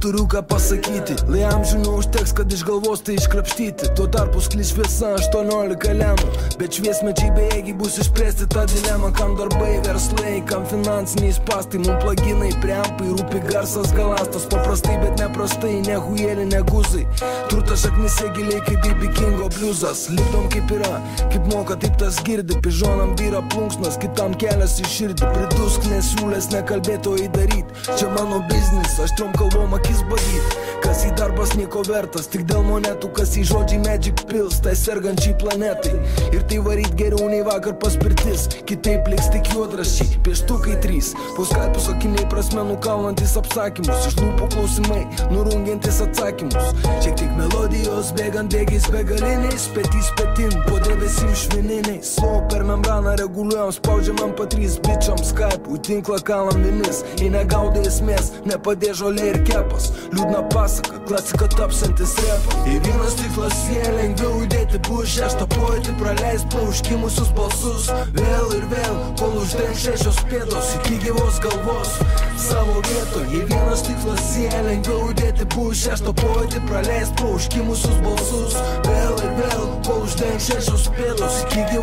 turiu ką pasakyti. Lai amžinų užteks, kad iš galvos tai iškrapštyti. Tuo tarpu sklis šviesa 18 lemų, bet šviesmečiai bejėgiai bus išspręsti tą dilemą. Kam darbai, verslai, kam finansiniai spastai, mum plaginai, preampai, rūpi garsas galastas. Paprastai, bet neprastai, ne hujėlį, ne guzai. Turtas šaknise giliai kaip B.B. Kingo bliuzas. Lipdom kaip yra, kaip moka, taip tas girdi. Pižonam vyra plunksnas, kitam kelias į širdį. Pridusk nesiūlės, nekalbėto įdaryt. Čia mano biznis, aštrom kalbom akis badyt. Kas į darbas nieko vertas, tik dėl monetų. Kas į žodžiai magic pills, tai sergančiai planetai. Ir tai varyt geriau nei vakar paspirtis. Kitaip liks tik juodraščiai, pieštukai 3. Po skalpius akiniai prasme nukaunantis apsakymus. Iš lūpų klausimai, nurungiantis atsakymus. Šiek tiek melodijos, bėgant bėgiais begaliniais. Petys petin, po debesim švininiais. Slow per membraną reguliuojam, spaudžiam MP3 bičiam Skype'ų, tinklą kalam vinis. Jei negaudai esmės, nepadė žolė ir kepas. Liūdna pasaka, klasika tapsantis repas. Į vienas tiklas jie lengviau judėti bus. Šeštą pojūtį praleis po užkimusius balsus. Vėl ir vėl, kol uždengs 6 pėdos iki gyvos galvos savo vietoj. Į vienas tiklas jie lengviau judėti bus. Šeštą pojūtį praleis po užkimusius balsus. Vėl ir vėl, kol uždengs 6 pėdos iki gyvos